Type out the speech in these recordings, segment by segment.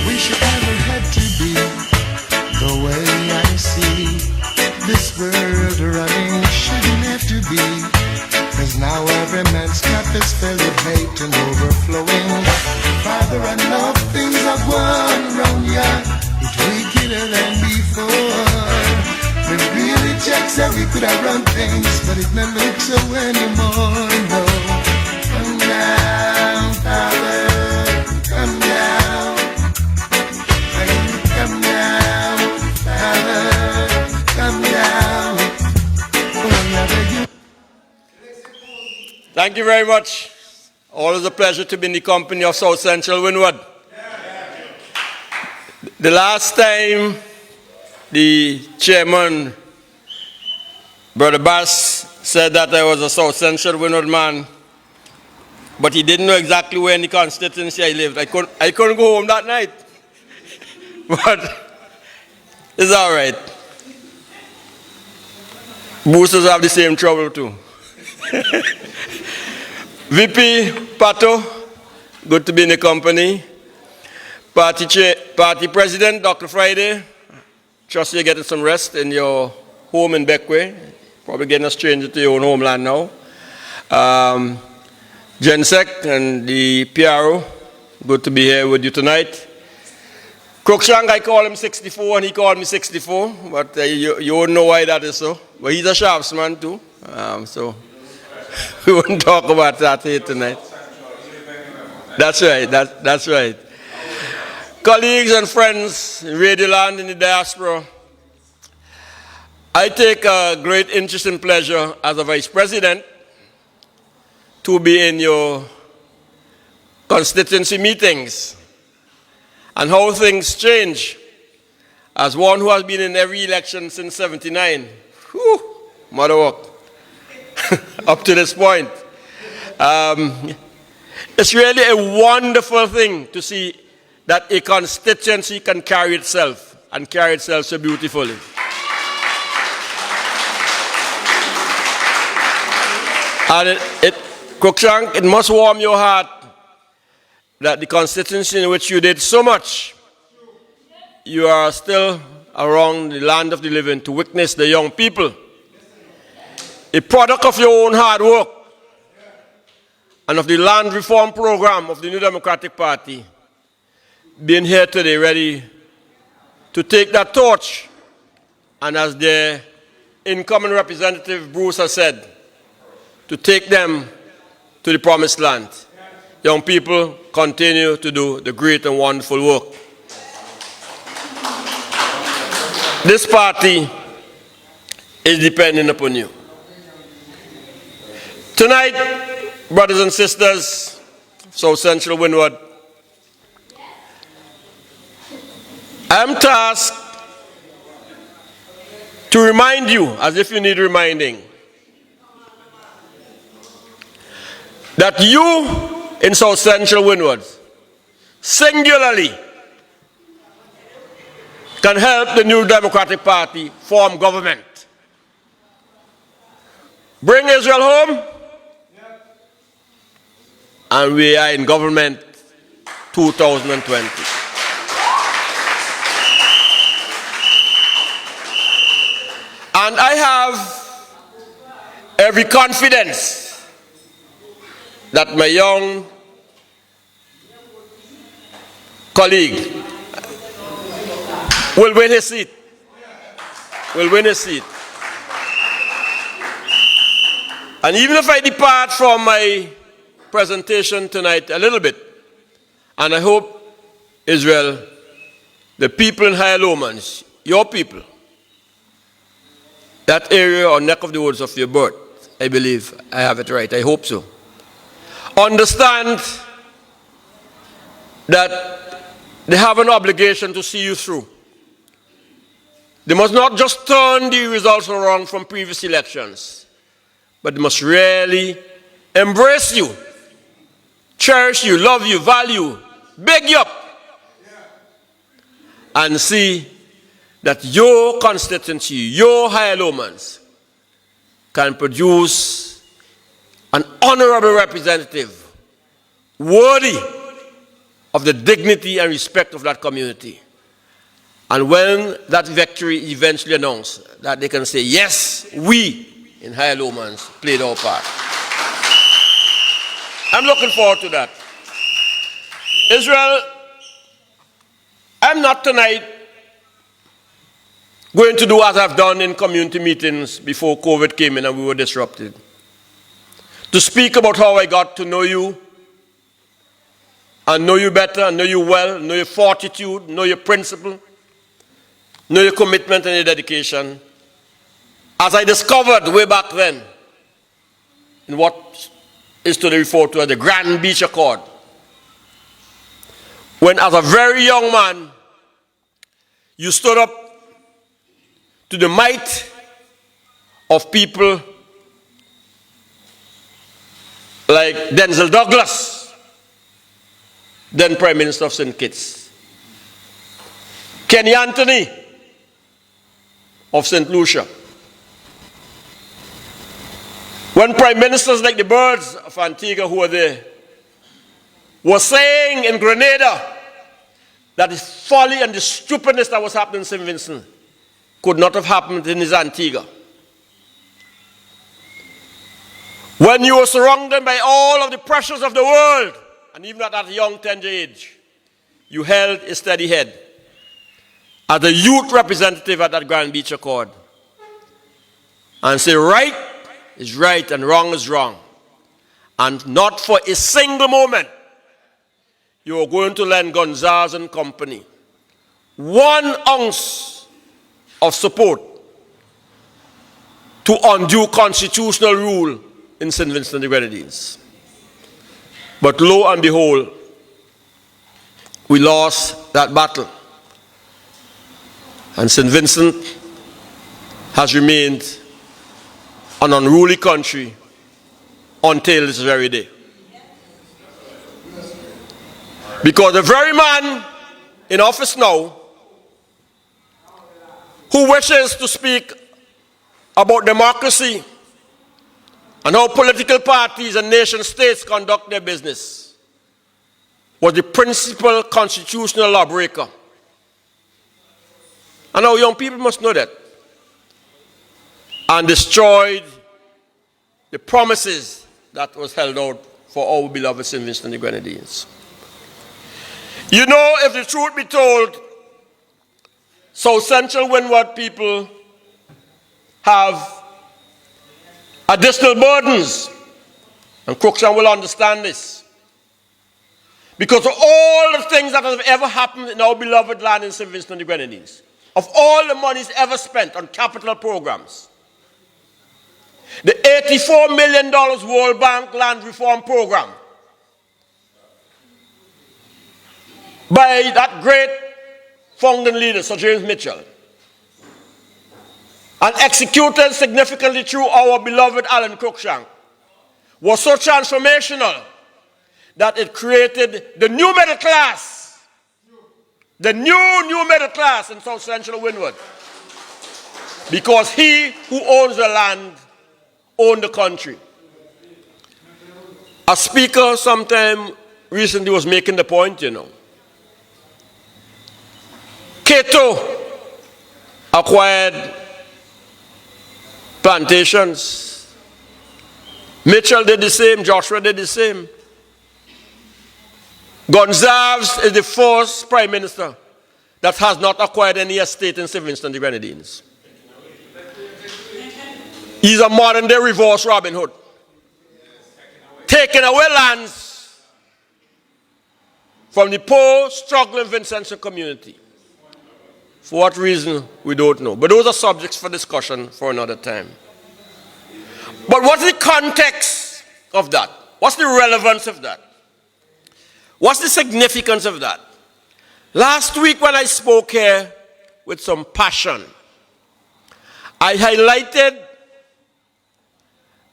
Wish it never had to be the way I see this world running. Shouldn't have to be, 'cause now every man's cup is filled with hate and overflowing. Father, I know things are going wrong, yeah. It's wickeder than before. It really checks that we could have run things, but it don't look so anymore, no. Come down, Father, come down. Come down, Father, come down. Whenever you... Thank you very much. Always a pleasure to be in the company of South Central Windward. The last time the chairman, Brother Bass, said that I was a South Central Windward man, but he didn't know exactly where in the constituency I lived. I couldn't go home that night. But it's all right. Boosters have the same trouble too. VP Pato, good to be in the company. Party President Dr. Friday, trust you're getting some rest in your home in Beckway. Probably getting a stranger to your own homeland now. Gensec and the PRO, good to be here with you tonight. Cruikshank, I call him 64 and he called me 64, but you wouldn't know why that is so. But he's a sharpsman too, so we wouldn't talk about that here tonight. That's right, that's right. Colleagues and friends in Radio Land in the diaspora, I take a great interest and pleasure as a Vice President to be in your constituency meetings and how things change. As one who has been in every election since '79, mother work, up to this point. It's really a wonderful thing to see that a constituency can carry itself and carry itself so beautifully. And Cruikshank, it must warm your heart that the constituency in which you did so much, you are still around the land of the living to witness the young people, a product of your own hard work and of the land reform program of the New Democratic Party, being here today ready to take that torch, and as their incoming representative Bruce has said, to take them to the promised land. Young people, continue to do the great and wonderful work. This party is depending upon you. Tonight, brothers and sisters, South Central Windward, I am tasked to remind you, as if you need reminding, that you in South Central Windward singularly can help the New Democratic Party form government. Bring Israel home, and we are in government 2020. And I have every confidence that my young colleague will win his seat. Will win his seat. And even if I depart from my presentation tonight a little bit, and I hope, Israel, the people in Higher Lowlands, your people, that area or neck of the woods of your birth, I believe I have it right, I hope so, understand that they have an obligation to see you through. They must not just turn the results around from previous elections, but they must really embrace you, cherish you, love you, value, big you up, and see that your constituency, your Higher Lowlands, can produce an honorable representative worthy of the dignity and respect of that community. And when that victory eventually announced, that they can say, yes, we in Higher Lomans played our part. I'm looking forward to that. Israel, I'm not tonight going to do as I've done in community meetings before COVID came in and we were disrupted. To speak about how I got to know you, and know you better, know you well, know your fortitude, know your principle, know your commitment and your dedication. As I discovered way back then, in what is today referred to as the Grand Beach Accord, when as a very young man, you stood up to the might of people like Denzel Douglas, then Prime Minister of St. Kitts, Kenny Anthony of St. Lucia. When Prime Ministers like the Birds of Antigua who were there were saying in Grenada that the folly and the stupidness that was happening in St. Vincent could not have happened in his Antigua. When you were surrounded by all of the pressures of the world, and even at that young tender age, you held a steady head as a youth representative at that Grand Beach Accord and say right is right and wrong is wrong. And not for a single moment you are going to lend Gonzalez and company 1 ounce of support to undo constitutional rule in St. Vincent and the Grenadines. But lo and behold, we lost that battle. And St. Vincent has remained an unruly country until this very day. Because the very man in office now who wishes to speak about democracy and how political parties and nation states conduct their business was the principal constitutional lawbreaker. And our young people must know that. And destroyed the promises that was held out for our beloved St. Vincent and the Grenadines. You know, if the truth be told, South Central Windward people have additional burdens, and Crookshank will understand this. Because of all the things that have ever happened in our beloved land in St. Vincent and the Grenadines, of all the monies ever spent on capital programs, the $84 million World Bank Land Reform Program by that great founding leader, Sir James Mitchell, and executed significantly through our beloved Alan Crookshank, was so transformational that it created the new middle class, the new middle class in South Central Windward. Because he who owns the land owns the country. A speaker sometime recently was making the point, you know. Cato acquired plantations. Mitchell did the same. Joshua did the same. Gonzalez is the first prime minister that has not acquired any estate in St. Vincent and the Grenadines. He's a modern day reverse Robin Hood. Taking away lands from the poor, struggling Vincentian community. For what reason, we don't know. But those are subjects for discussion for another time. But what's the context of that? What's the relevance of that? What's the significance of that? Last week when I spoke here with some passion, I highlighted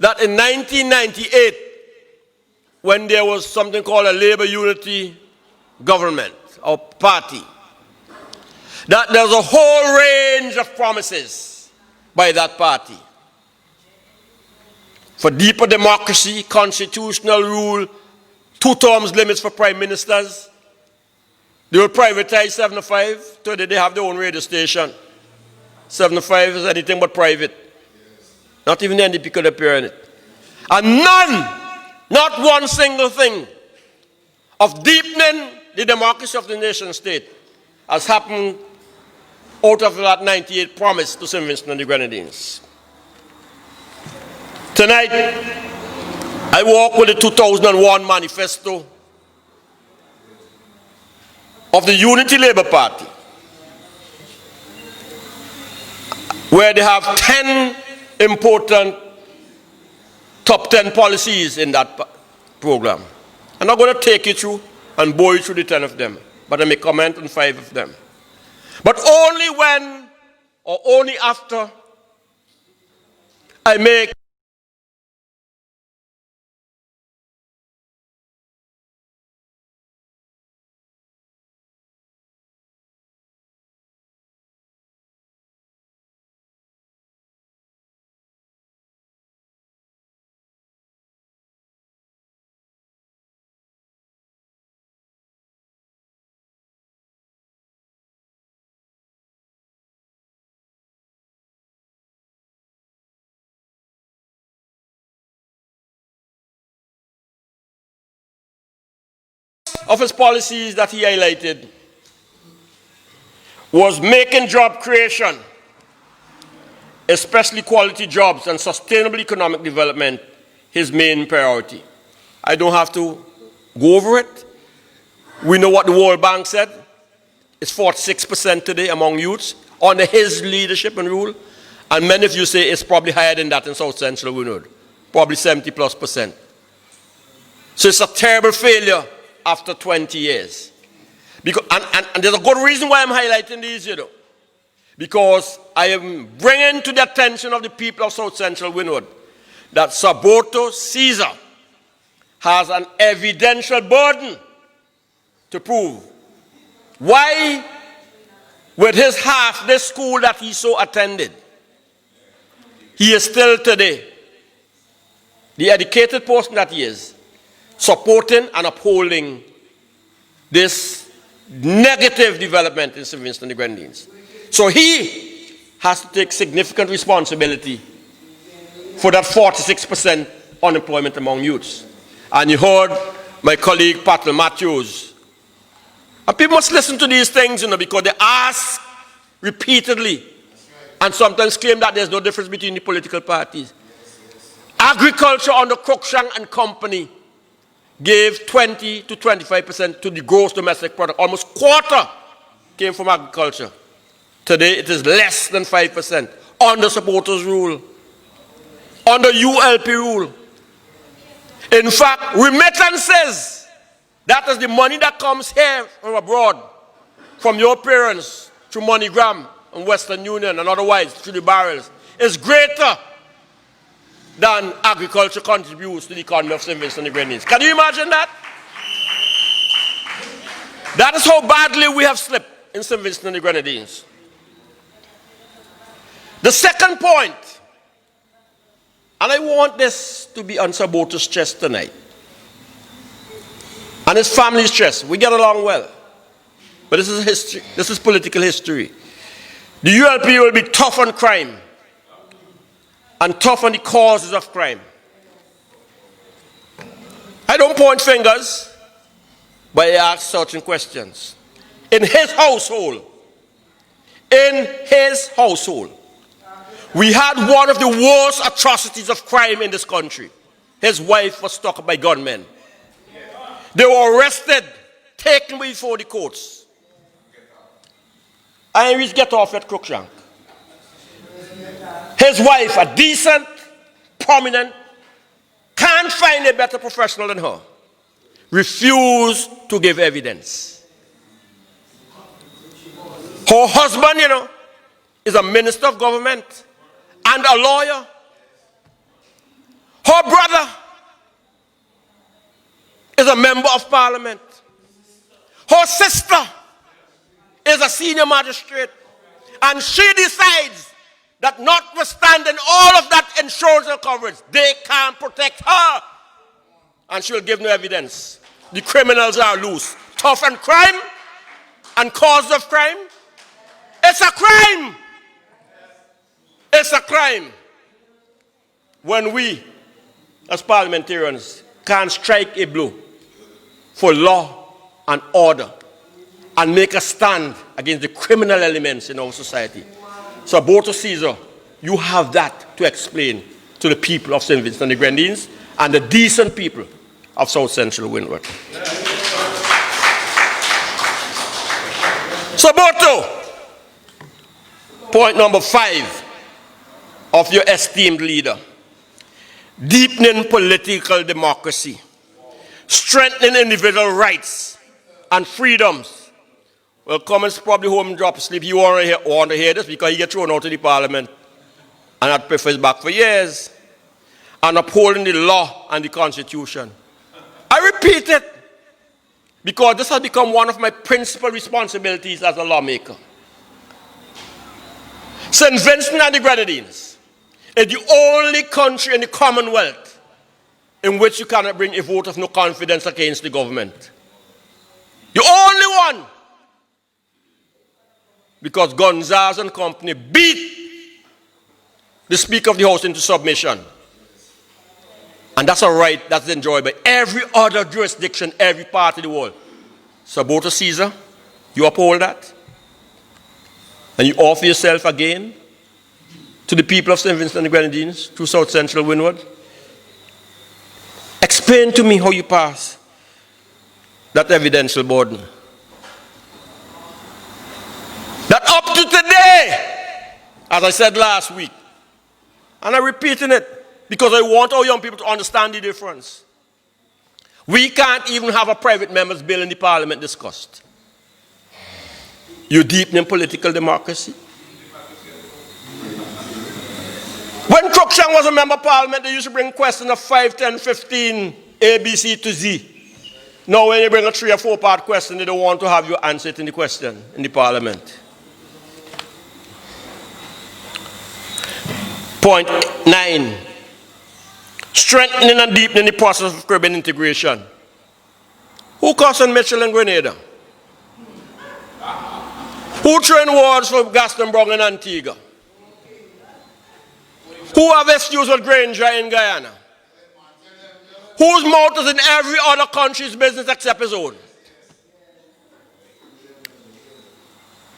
that in 1998, when there was something called a Labour Unity government or party, that there's a whole range of promises by that party for deeper democracy, constitutional rule, 2 terms limits for prime ministers, They will privatize 75. Today they have their own radio station. 75 is anything but private. Not even the NDP could appear in it. And none, not one single thing of deepening the democracy of the nation state has happened out of that 98 promise to St. Vincent and the Grenadines. Tonight, I walk with the 2001 manifesto of the Unity Labour Party, where they have 10 important top 10 policies in that program. I'm not going to take you through and bore you through the 10 of them, but I may comment on 5 of them. But only when or only after I make of his policies that he highlighted was making job creation, especially quality jobs and sustainable economic development, his main priority. I don't have to go over it. We know what the World Bank said. It's 46% today among youths under his leadership and rule. And many of you say it's probably higher than that in South Central Windward, probably 70+%. So it's a terrible failure after 20 years. Because, and there's a good reason why I'm highlighting these, you know. Because I am bringing to the attention of the people of South Central Windward that Saboto Caesar has an evidential burden to prove why, with his half, this school that he so attended, he is still today, the educated person that he is, supporting and upholding this negative development in St. Vincent and the Grenadines. So he has to take significant responsibility for that 46% unemployment among youths. And you heard my colleague Patel Matthews. And people must listen to these things, you know, because they ask repeatedly and sometimes claim that there's no difference between the political parties. Agriculture under Cruikshank and Company gave 20 to 25% to the gross domestic product. Almost quarter came from agriculture. Today it is less than 5% under supporters' rule, under ULP rule. In fact, remittances, that is the money that comes here from abroad, from your parents through MoneyGram and Western Union and otherwise through the barrels, is greater than agriculture contributes to the economy of St. Vincent and the Grenadines. Can you imagine that? That is how badly we have slipped in St. Vincent and the Grenadines. The second point, and I want this to be on Saboto's chest tonight, and his family's chest. We get along well, but this is history. This is political history. The ULP will be tough on crime and tough on the causes of crime. I don't point fingers, but I ask certain questions. In his household, we had one of the worst atrocities of crime in this country. His wife was struck by gunmen. They were arrested, taken before the courts. And we get off at Cruikshank. His wife, a decent, prominent, can't find a better professional than her, refused to give evidence. Her husband, you know, is a minister of government and a lawyer. Her brother is a member of parliament. Her sister is a senior magistrate. And she decides that notwithstanding all of that insurance coverage, they can't protect her. And she will give no evidence. The criminals are loose. Tough on crime and cause of crime? It's a crime. It's a crime when we, as parliamentarians, can't strike a blow for law and order and make a stand against the criminal elements in our society. So, Boto Caesar, you have that to explain to the people of St. Vincent and the Grenadines and the decent people of South Central Windward. So, Boto, point number 5 of your esteemed leader: deepening political democracy, strengthening individual rights and freedoms. Well, Cummins probably home and drop asleep. He won't want to hear this because he gets thrown out of the parliament and had prefers back for years. And upholding the law and the constitution. I repeat it because this has become one of my principal responsibilities as a lawmaker. St. Vincent and the Grenadines is the only country in the Commonwealth in which you cannot bring a vote of no confidence against the government. The only one. Because Gonzalez and company beat the Speaker of the House into submission. And that's a right that's enjoyed by every other jurisdiction, every part of the world. So, Boto Caesar, you uphold that. And you offer yourself again to the people of St. Vincent and the Grenadines through South Central Windward. Explain to me how you pass that evidential burden. That up to today, as I said last week, and I'm repeating it because I want our young people to understand the difference. We can't even have a private member's bill in the parliament discussed. You're deepening political democracy. When Cruikshank was a member of parliament, they used to bring questions of 5, 10, 15, A, B, C to Z. Now when you bring a 3 or 4 part question, they don't want to have you answer it in the question in the parliament. Point 9. Strengthening and deepening the process of Caribbean integration. Who cautioned Mitchell and Grenada? Who trained wards for Gaston Brown in Antigua? Who have excuse with Granger in Guyana? Whose mouth is in every other country's business except his own?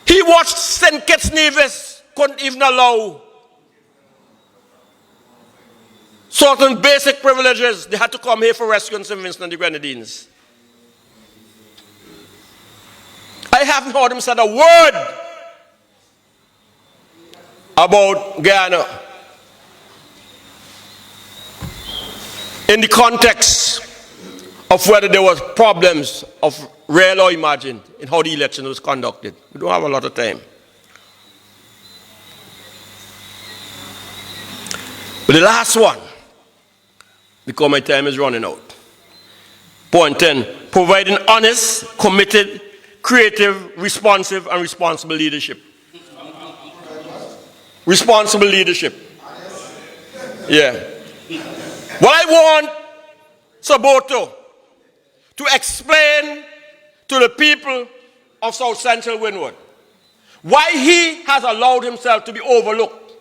He watched St. Kitts Nevis couldn't even allow certain basic privileges. They had to come here for rescue in St. Vincent and the Grenadines. I haven't heard him say a word about Guyana in the context of whether there was problems of real or imagined in how the election was conducted. We don't have a lot of time. But the last one, because my time is running out. Point 10, providing honest, committed, creative, responsive, and responsible leadership. Responsible leadership. Yeah. What I want Saboto to explain to the people of South Central Windward why he has allowed himself to be overlooked,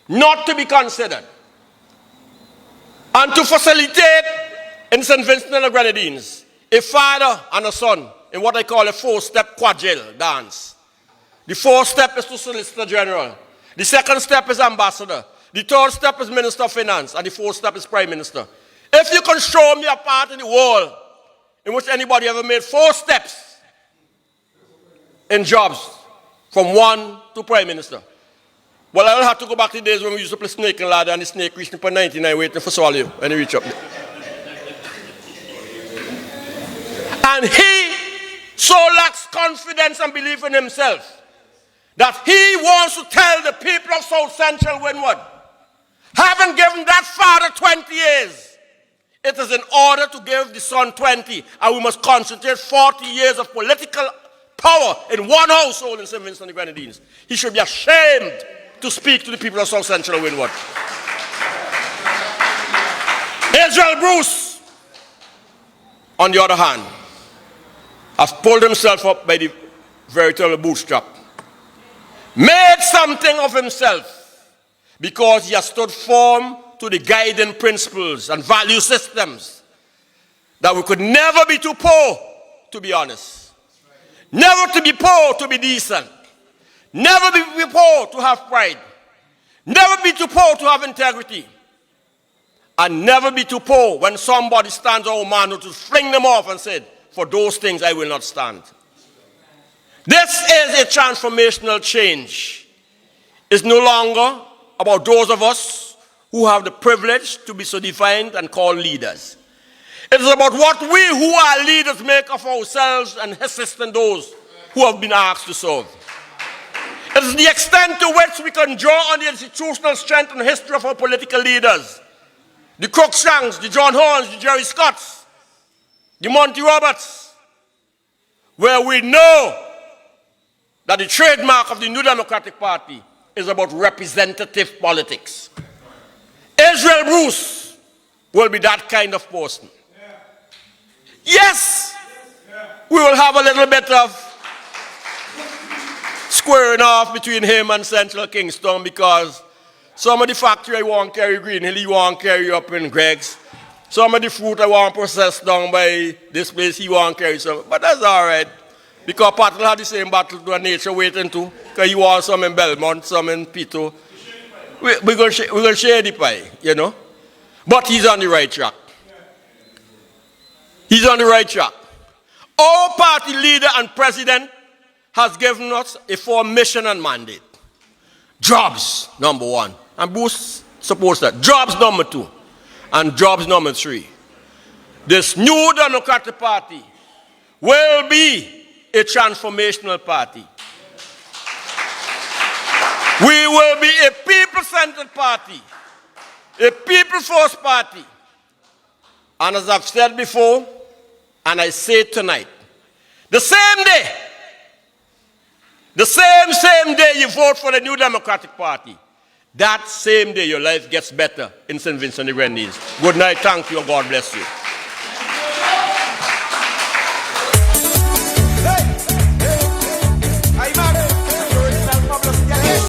not to be considered, and to facilitate in St. Vincent and the Grenadines a father and a son in what I call a 4-step quadrille dance. The 4th step is to Solicitor General. The 2nd step is Ambassador. The 3rd step is Minister of Finance. And the 4th step is Prime Minister. If you can show me a part in the world in which anybody ever made 4 steps in jobs from 1 to Prime Minister, well, I'll have to go back to the days when we used to play snake and ladder and the snake reaching for 99 waiting for swallow you when he reach up there. And he so lacks confidence and belief in himself that he wants to tell the people of South Central Windward, having given that father 20 years, it is in order to give the son 20, and we must concentrate 40 years of political power in one household in St. Vincent and the Grenadines. He should be ashamed to speak to the people of South Central Windward. Israel Bruce, on the other hand, has pulled himself up by the veritable bootstrap, made something of himself because he has stood firm to the guiding principles and value systems that we could never be too poor to be honest, never to be poor to be decent, never be poor to have pride, never be too poor to have integrity, and never be too poor when somebody stands our man to fling them off and said, for those things I will not stand. This is a transformational change. It's no longer about those of us who have the privilege to be so defined and called leaders. It is about what we who are leaders make of ourselves and assisting those who have been asked to serve. It is the extent to which we can draw on the institutional strength and history of our political leaders. The Cruikshanks, the John Horns, the Jerry Scotts, the Monty Roberts, where we know that the trademark of the New Democratic Party is about representative politics. Israel Bruce will be that kind of person. Yes, we will have a little bit of squaring off between him and Central Kingston because some of the factory I want to carry Green Hill, he want to carry up in Greg's. Some of the fruit I want to process down by this place, he want to carry some. But that's all right. Because Patel had the same battle to nature waiting too. Because he wants some in Belmont, some in Pito. We're going to share the pie, you know. But he's on the right track. He's on the right track. Our party leader and president has given us a firm mission and mandate. Jobs, number one. And Bruce supports that. Jobs, number two. And jobs, number three. This new Democratic Party will be a transformational party. We will be a people-centered party. A people-first party. And as I've said before, and I say tonight, the same day, the same day you vote for the New Democratic Party, that same day your life gets better in St. Vincent and the Grenadines. Good night, thank you, and God bless you.